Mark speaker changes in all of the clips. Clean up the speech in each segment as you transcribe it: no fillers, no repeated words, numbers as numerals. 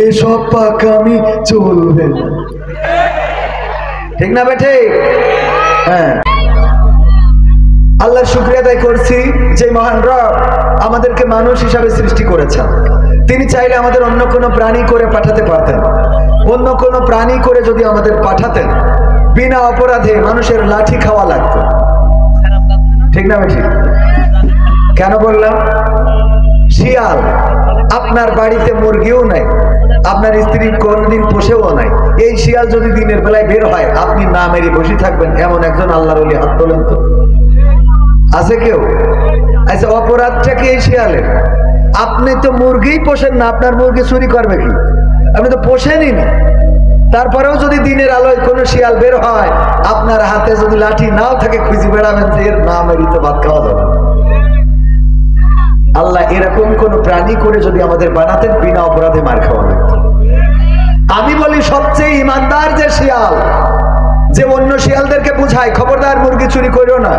Speaker 1: এসব পাকামি চলবে না, ঠিক না বেঠে? হ্যাঁ, আল্লাহ শুকরিয়া আদায় করছি যে মহান রব আমাদেরকে মানুষ হিসাবে সৃষ্টি করেছেন। তিনি চাইলে আমাদের অন্য কোনো প্রাণী করে পাঠাতে পারতেন। অন্য কোনো প্রাণী করে যদি আমাদের পাঠাতেন, বিনা অপরাধে মানুষের লাঠি খাওয়া লাগতো, ঠিক না বেঠি? কেন বললাম? শিয়াল আপনার বাড়িতে মুরগিও নাই, আপনার স্ত্রী কোনদিন পোষেও নাই। এই শিয়াল যদি দিনের বেলায় বের হয়, আপনি না মেরে বসে থাকবেন এমন একজন আল্লাহর ওলি হাত তোলেন তো? আছে কেউ? আচ্ছা, অপরাধটা কি এই শিয়ালের? আপনি তো মুরগি পোষেন না, আপনার মুরগি চুরি করবে কি? আপনি তো পোষেনই না। তারপরেও যদি দিনের আলোয় কোনো শিয়াল বের হয়, আপনার হাতে যদি লাঠি নাও থাকে, খুঁজে বেড়াবেন যে এর না মেরি তো ভাত খাওয়া যাবে। আল্লাহ এরকম কোন প্রাণী করে যদি আমাদের বানাতেন, বিনা অপরাধে মার খাওয়া লাগতো। আমি বলি সবচেয়ে ইমানদার যে শিয়াল, যে অন্য শিয়ালদেরকে বুঝায় খবরদার মুরগি চুরি করিও না।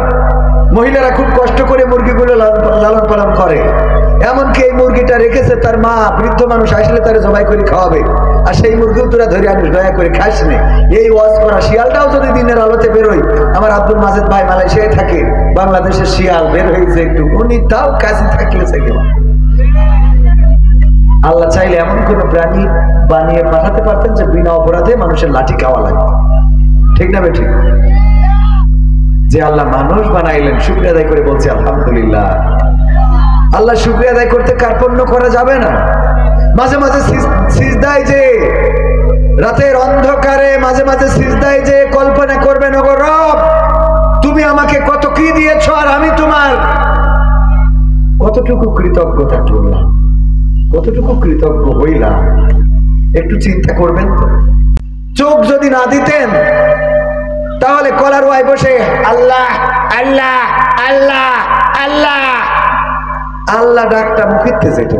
Speaker 1: মহিলারা খুব কষ্ট করে মুরগিগুলো লালন পালন করে, এমনকি এই মুরগিটা রেখেছে তার মা, বৃদ্ধ মানুষ আসলে তারা জবাই করে খাওয়াবে, আর সেই মুরগিও তোরা ধরে আনিস, দয়া করে খাস নে। এই ওয়াজ করা শিয়ালটাও যদি দিনের আলোতে বেরোয়, আমার আব্দুল মাজেদ ভাই মালয়েশিয়ায় থাকে, বাংলাদেশের শিয়াল বের হয়েছে একটু, উনি তাও কাছে থাকলে আল্লাহ চাইলে এমন কোন প্রাণী বানিয়ে পাঠাতে পারতেন যে বিনা অপরাধে মানুষের লাঠি খাওয়া লাগবে, ঠিক না বেঠিক? যে আল্লাহ মানুষ বানাইলেন, শুকরিয়া আদায় করে বলছি আলহামদুলিল্লাহ। আল্লাহ শুকরিয়া আদায় করতে কার্পণ্য করা যাবে না। মাঝে মাঝে সিজদায় যে, রাতের অন্ধকারে মাঝে মাঝে সিজদায় যে কল্পনা করবেন, ওগো রব তুমি আমাকে কত কি দিয়েছো, আর আমি তোমার কতটুকু কৃতজ্ঞতা করলাম, কতটুকু কৃতজ্ঞ হইলাম, একটু চিন্তা করবেন তো। চোখ যদি না দিতেন, তাহলে কলার ওয়াই বসে আল্লাহ আল্লাহ আল্লাহ আল্লাহ আল্লাহ ডাকটা মুখিতে যেত,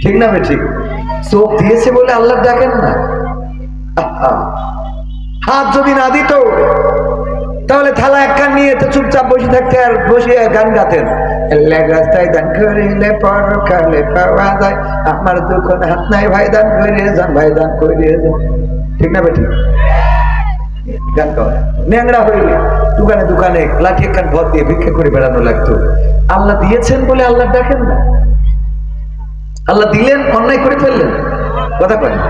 Speaker 1: ঠিক না বেঠিক? চোখ দিয়েছে বলে আল্লাহ ডাকেন না। হাত যদি না দিত, তাহলে থালা একখান নিয়ে তো চুপচাপ বসে থাকতে, আর বসে গান গাতেন, রাস্তায় দান করিলে পরকালে পাওয়া যায়, আমার দুঃখ হাত নাই ভাই দান করে যান, ভাই দান করে যান, ঠিক না বেঠিক? গান গাওয়া ন্যাংরা হইলে দোকানে দোকানে লাঠি একখান ভর দিয়ে ভিক্ষা করে বেড়ানো লাগতো। আল্লাহ দিয়েছেন বলে আল্লাহ ডাকেন না। আল্লাহ দিলেন, অন্যায় করে ফেললেন, কথা কয় না।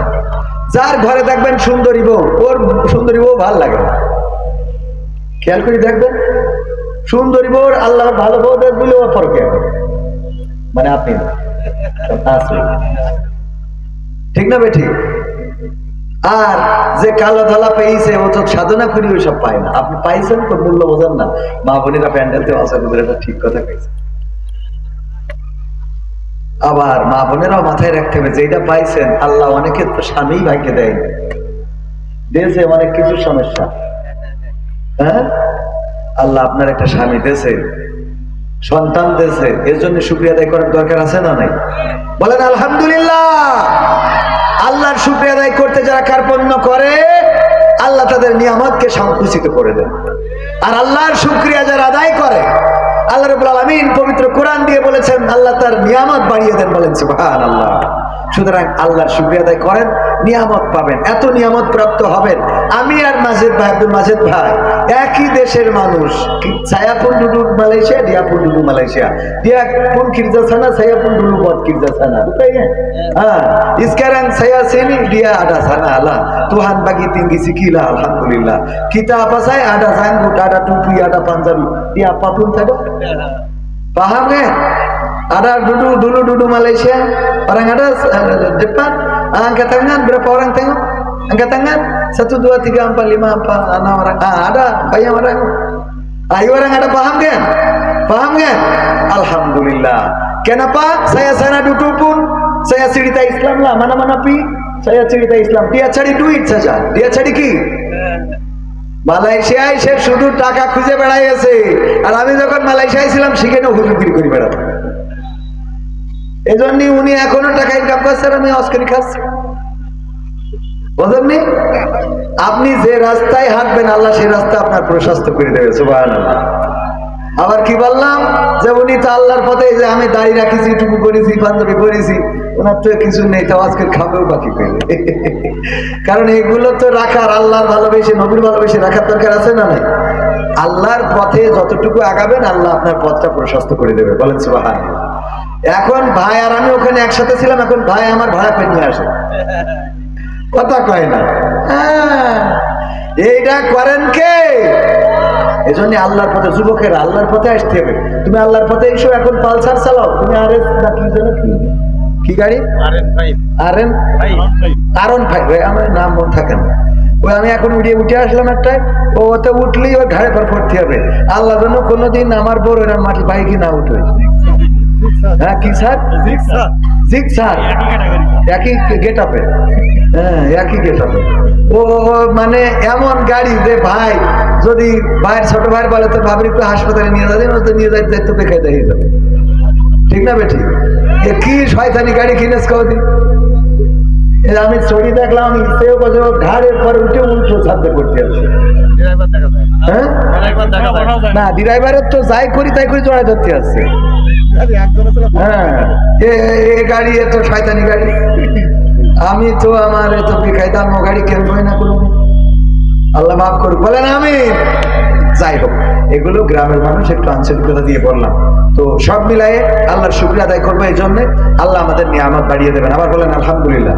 Speaker 1: যার ঘরে দেখবেন সুন্দরী বউ, ওর সুন্দরী বউ ভাল লাগে না, খেয়াল করে দেখবেন। সুন্দরী বউ আল্লাহ ভালো বউ দেখবলে ও ফরকে, মানে আপনি ঠিক না বেঠিক? আর যে কালো ধলা পেয়েছে, ও তো সাধনা করি ওই সব পায় না। আপনি পাইছেন তো, মূল্য বোঝেন না। মা বোনেরা প্যান্ডেলতে এটা ঠিক কথা পেয়েছে। আবার মা বোনেরাও মাথায় রাখতে হবে, যেটা পাইছেন আল্লাহ অনেকের তো স্বামী ভাগ্যে দেয়, দিয়েছে অনেক কিছু সমস্যা। হ্যাঁ, আল্লাহ আপনার একটা স্বামী দিয়েছে, সন্তান দিয়েছে, এর জন্য শুকরিয়া আদায় করার দরকার আছে না নাই? বলেন আলহামদুলিল্লাহ। আল্লাহর শুকরিয়া আদায় করতে যারা কার্পণ্য করে, আল্লাহ তাদের নিয়ামতকে সংকুচিত করে দেন। আর আল্লাহর শুকরিয়া যারা আদায় করে, আল্লাহ রাব্বুল আলামিন পবিত্র কোরআন দিয়ে বলেছেন আল্লাহ তার নিয়ামত বাড়িয়ে দেন, বলেন সুবহানাল্লাহ। সুতরাং আল্লাহর শুকরিয়া আদায় করেন, নিয়ামত পাবেন, এত নিয়ামত প্রাপ্ত হবেন। আমি আর মাজেদ ভাই, আব্দুল মাজেদ ভাই একই দেশের মানুষ, ছায়াপুর ডুডু মালয়েশিয়া, ডিয়াপুর ডুডু মালয়েশিয়া, ডিয়াপুর কিরজাসানা, ছায়াপুর ডুডু বট কিরজাসানা, বুঝাই হ্যাঁ। Sekarang saya sini, dia ada sana lah. Tuhan bagi tinggi sikila, alhamdulillah. Kita apa saya ada sanggut, ada topi, ada panjabi, dia apapun saja. Paham kan? Ada dulu Malaysia, orang ada depan, angkat tangan, berapa orang tengok? Angkat tangan, 1, 2, 3, 4, 5, 6 orang. Ada banyak orang. Ayo orang ada, paham kan? Paham kan? Alhamdulillah. Kenapa saya sana duduk pun saya cerita Islam lah, mana-mana pi saya cerita Islam. Dia cari duit saja, dia cari কি? মালয়েশিয়ায় সে শুধু টাকা খুঁজে বেড়াইছে, আর আমি যখন মালয়েশিয়ায় ছিলাম সেখানে হুজুরগিরি করে বেড়াতাম। এজন্য উনি এখনো টাকা ইনকাম করছে, আর আমি অস্করি খাচ্ছি। বুঝলেন? আপনি যে রাস্তায় হাঁটবেন, আল্লাহ সেই রাস্তা আপনার প্রশস্ত করে দেবে, সুবহানাল্লাহ। আবার কি বললাম যে উনি তো আল্লাহর পথে, যে আমি দাড়ি রাখিছি, টুকু করেছি, পাঞ্জাবি করেছি, ওনার তো কিছু নেই, তাও আজকে খাবেও বাকি পেলে। কারণ এগুলো তো রাখার, আল্লাহর ভালোবেসে নবীর ভালোবেসে রাখার দরকার আছে না নাই? আল্লাহর পথে যতটুকু আগাবেন আল্লাহ আপনার পথটা প্রশস্ত করে দেবে, বলেন সুবহানাল্লাহ। এখন ভাই আর আমি ওখানে একসাথে ছিলাম, এখন ভাই আমার ভাড়া পেয়ে নিয়ে আসে, কথা কয় না। এইটা করেন কে? এজন্য আল্লাহর পথে, যুবকেরা আল্লাহর পথে আসতে হবে। তুমি আল্লাহর পথে এসো, এখন পালসার চালাও, তুমি আরএস না কি যেন, কি গাড়ি, আরন 5, আমার নাম মনে থাকে না। ওই আমি এখন উঠে আসলাম একটাই, ওতে উঠলেই ওর ঘাড়ে পর পড়তে হবে। আল্লাহ যেন কোনোদিন আমার বড় এরকম মাটির বাইকে না উঠে। হ্যাঁ কি স্যার? জিক্সার, একই গেট আপে। হ্যাঁ একই গেট আপে। ও মানে এমন গাড়ি যে ভাই যদি ভাইয়ের ছোট ভাইয়ের বলে তো ভাবির একটু হাসপাতালে নিয়ে যাবেন, ও তো নিয়ে যাই তো বেকায় দেখে যাবে, ঠিক না বেঠিক? কি শয়তানি গাড়ি কিনেছ কদিন। আমি ছড়ি দেখলাম, সেও বছর ঘাড়ের পরে উঠে উল্টো ছাদে পড়তে আছে। হ্যাঁ না, ড্রাইভারের তো যাই করি তাই করে জড়াই ধরতে আসছে। হ্যাঁ এ গাড়ি এত শয়তানি গাড়ি। আমি তো আমার এত বেকায়দার গাড়ি কিনবই না কোনো, আল্লাহ মাফ করুক, বলেন আমি। যাই হোক, এগুলো গ্রামের মানুষ একটু আঞ্চলিকতা দিয়ে বললাম। তো সব মিলায়ে আল্লাহর শুকরিয়া আদায় করবো, এই জন্য আল্লাহ আমাদের নিয়ামত বাড়িয়ে দেবেন। আবার বলেন আলহামদুলিল্লাহ।